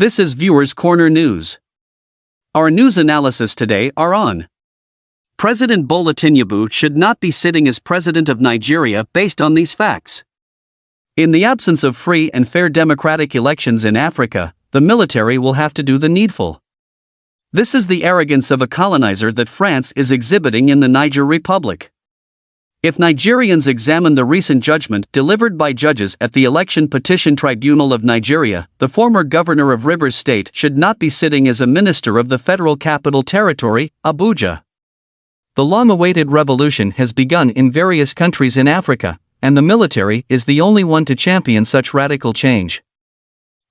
This is Viewers Corner News. Our news analysis today are on: President Bola Tinubu should not be sitting as president of Nigeria based on these facts. In the absence of free and fair democratic elections in Africa, the military will have to do the needful. This is the arrogance of a colonizer that France is exhibiting in the Niger Republic. If Nigerians examine the recent judgment delivered by judges at the Election Petition Tribunal of Nigeria, the former governor of Rivers State should not be sitting as a minister of the Federal Capital Territory, Abuja. The long-awaited revolution has begun in various countries in Africa, and the military is the only one to champion such radical change.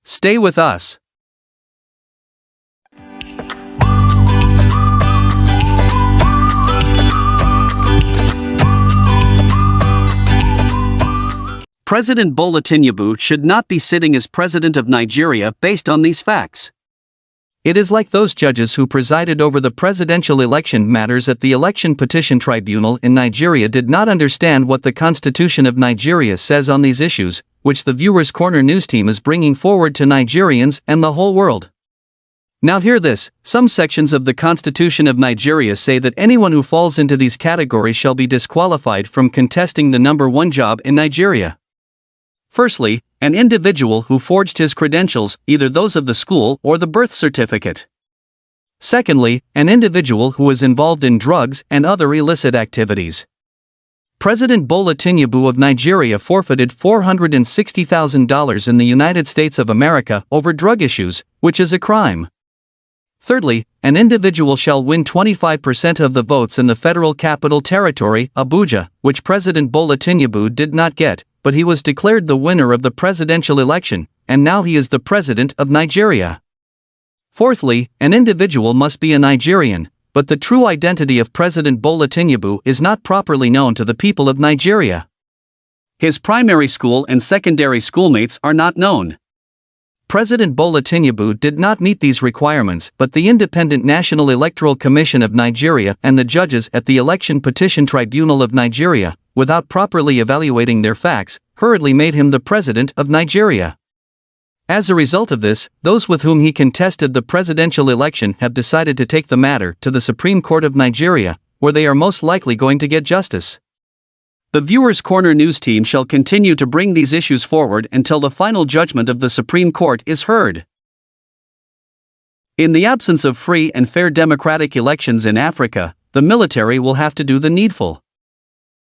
Stay with us. President Bola Tinubu should not be sitting as president of Nigeria based on these facts. It is like those judges who presided over the presidential election matters at the Election Petition Tribunal in Nigeria did not understand what the Constitution of Nigeria says on these issues, which the Viewers Corner news team is bringing forward to Nigerians and the whole world. Now hear this: some sections of the Constitution of Nigeria say that anyone who falls into these categories shall be disqualified from contesting the number one job in Nigeria. Firstly, an individual who forged his credentials, either those of the school or the birth certificate. Secondly, an individual who was involved in drugs and other illicit activities. President Bola Tinubu of Nigeria forfeited $460,000 in the United States of America over drug issues, which is a crime. Thirdly, an individual shall win 25% of the votes in the Federal Capital Territory, Abuja, which President Bola Tinubu did not get, but he was declared the winner of the presidential election, and now he is the president of Nigeria. Fourthly, an individual must be a Nigerian, but the true identity of President Bola Tinubu is not properly known to the people of Nigeria. His primary school and secondary schoolmates are not known. President Bola Tinubu did not meet these requirements, but the Independent National Electoral Commission of Nigeria and the judges at the Election Petition Tribunal of Nigeria, without properly evaluating their facts, hurriedly made him the president of Nigeria. As a result of this, those with whom he contested the presidential election have decided to take the matter to the Supreme Court of Nigeria, where they are most likely going to get justice. The Viewers Corner news team shall continue to bring these issues forward until the final judgment of the Supreme Court is heard. In the absence of free and fair democratic elections in Africa, the military will have to do the needful.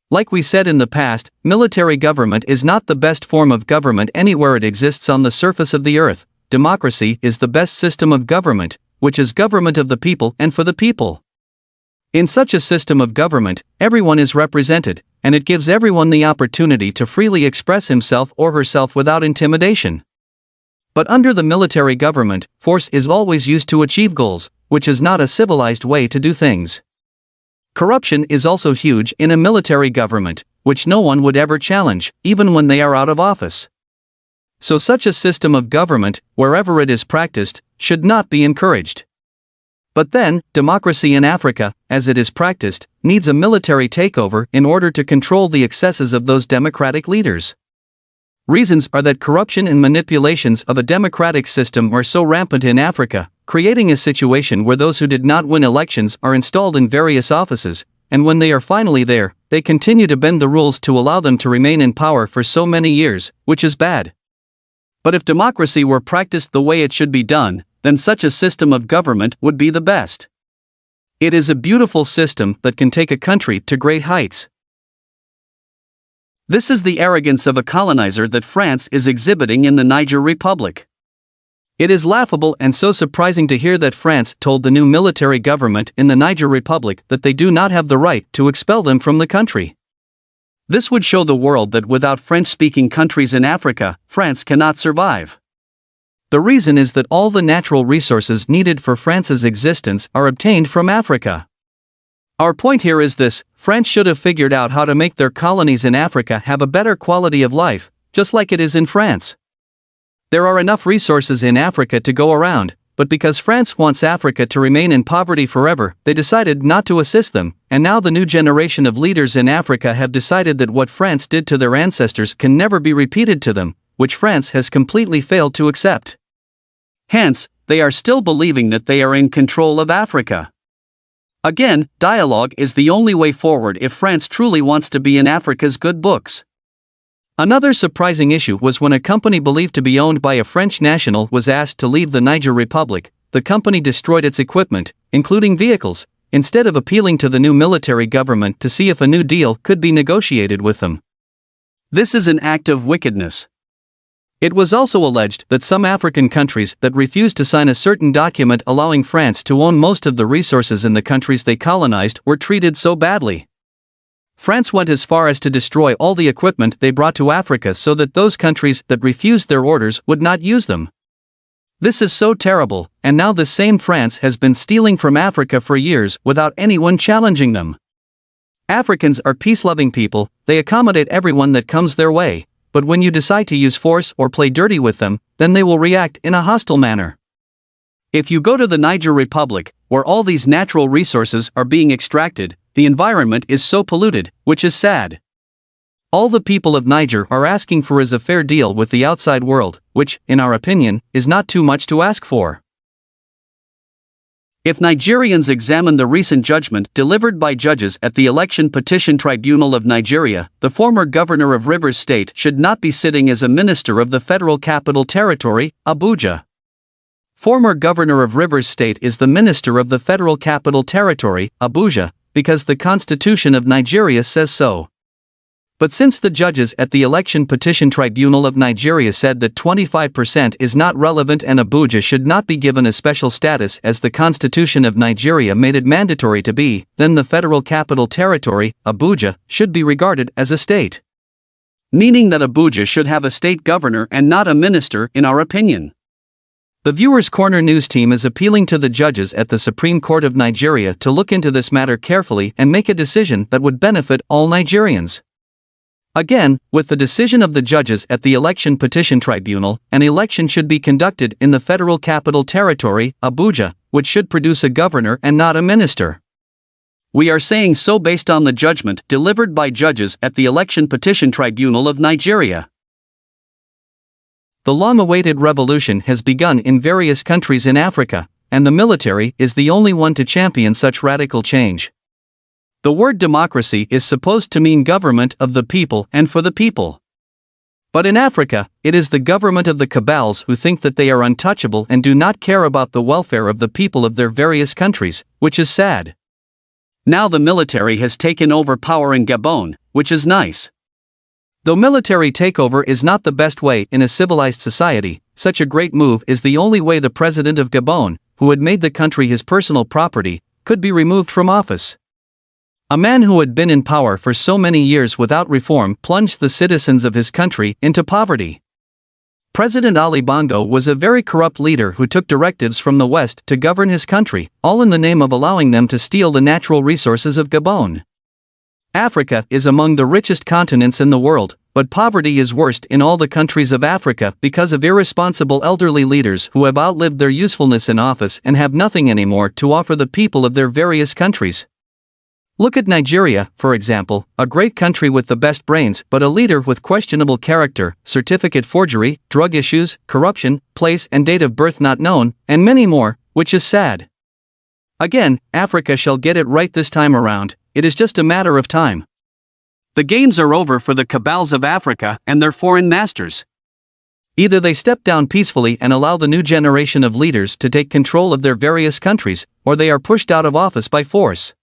Like we said in the past, military government is not the best form of government anywhere it exists on the surface of the earth. Democracy is the best system of government, which is government of the people and for the people. In such a system of government, everyone is represented, and it gives everyone the opportunity to freely express himself or herself without intimidation. But under the military government, force is always used to achieve goals, which is not a civilized way to do things. Corruption is also huge in a military government, which no one would ever challenge, even when they are out of office. So such a system of government, wherever it is practiced, should not be encouraged. But then, democracy in Africa, as it is practiced, needs a military takeover in order to control the excesses of those democratic leaders. Reasons are that corruption and manipulations of a democratic system are so rampant in Africa, creating a situation where those who did not win elections are installed in various offices, and when they are finally there, they continue to bend the rules to allow them to remain in power for so many years, which is bad. But if democracy were practiced the way it should be done, then such a system of government would be the best. It is a beautiful system that can take a country to great heights. This is the arrogance of a colonizer that France is exhibiting in the Niger Republic. It is laughable and so surprising to hear that France told the new military government in the Niger Republic that they do not have the right to expel them from the country. This would show the world that without French-speaking countries in Africa, France cannot survive. The reason is that all the natural resources needed for France's existence are obtained from Africa. Our point here is this: France should have figured out how to make their colonies in Africa have a better quality of life, just like it is in France. There are enough resources in Africa to go around, but because France wants Africa to remain in poverty forever, they decided not to assist them, and now the new generation of leaders in Africa have decided that what France did to their ancestors can never be repeated to them, which France has completely failed to accept. Hence, they are still believing that they are in control of Africa. Again, dialogue is the only way forward if France truly wants to be in Africa's good books. Another surprising issue was when a company believed to be owned by a French national was asked to leave the Niger Republic. The company destroyed its equipment, including vehicles, instead of appealing to the new military government to see if a new deal could be negotiated with them. This is an act of wickedness. It was also alleged that some African countries that refused to sign a certain document allowing France to own most of the resources in the countries they colonized were treated so badly. France went as far as to destroy all the equipment they brought to Africa so that those countries that refused their orders would not use them. This is so terrible, and now this same France has been stealing from Africa for years without anyone challenging them. Africans are peace-loving people, they accommodate everyone that comes their way. But when you decide to use force or play dirty with them, then they will react in a hostile manner. If you go to the Niger Republic, where all these natural resources are being extracted, the environment is so polluted, which is sad. All the people of Niger are asking for is a fair deal with the outside world, which, in our opinion, is not too much to ask for. If Nigerians examine the recent judgment delivered by judges at the Election Petition Tribunal of Nigeria, the former governor of Rivers State should not be sitting as a minister of the Federal Capital Territory, Abuja. Former governor of Rivers State is the minister of the Federal Capital Territory, Abuja, because the Constitution of Nigeria says so. But since the judges at the Election Petition Tribunal of Nigeria said that 25% is not relevant and Abuja should not be given a special status as the Constitution of Nigeria made it mandatory to be, then the Federal Capital Territory, Abuja, should be regarded as a state. Meaning that Abuja should have a state governor and not a minister, in our opinion. The Viewers Corner news team is appealing to the judges at the Supreme Court of Nigeria to look into this matter carefully and make a decision that would benefit all Nigerians. Again, with the decision of the judges at the Election Petition Tribunal, an election should be conducted in the Federal Capital Territory, Abuja, which should produce a governor and not a minister. We are saying so based on the judgment delivered by judges at the Election Petition Tribunal of Nigeria. The long-awaited revolution has begun in various countries in Africa, and the military is the only one to champion such radical change. The word democracy is supposed to mean government of the people and for the people. But in Africa, it is the government of the cabals who think that they are untouchable and do not care about the welfare of the people of their various countries, which is sad. Now the military has taken over power in Gabon, which is nice. Though military takeover is not the best way in a civilized society, such a great move is the only way the president of Gabon, who had made the country his personal property, could be removed from office. A man who had been in power for so many years without reform plunged the citizens of his country into poverty. President Ali Bongo was a very corrupt leader who took directives from the West to govern his country, all in the name of allowing them to steal the natural resources of Gabon. Africa is among the richest continents in the world, but poverty is worst in all the countries of Africa because of irresponsible elderly leaders who have outlived their usefulness in office and have nothing anymore to offer the people of their various countries. Look at Nigeria, for example, a great country with the best brains but a leader with questionable character, certificate forgery, drug issues, corruption, place and date of birth not known, and many more, which is sad. Again, Africa shall get it right this time around, it is just a matter of time. The games are over for the cabals of Africa and their foreign masters. Either they step down peacefully and allow the new generation of leaders to take control of their various countries, or they are pushed out of office by force.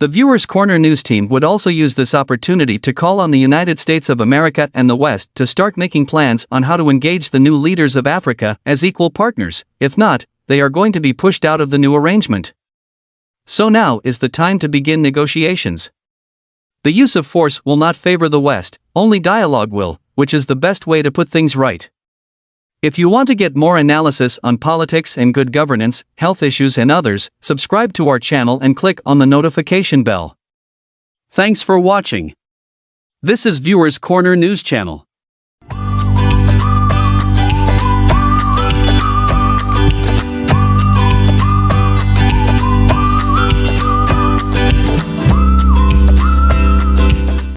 The Viewers Corner news team would also use this opportunity to call on the United States of America and the West to start making plans on how to engage the new leaders of Africa as equal partners. If not, they are going to be pushed out of the new arrangement. So now is the time to begin negotiations. The use of force will not favor the West, only dialogue will, which is the best way to put things right. If you want to get more analysis on politics and good governance, health issues and others, subscribe to our channel and click on the notification bell. Thanks for watching. This is Viewers Corner News Channel.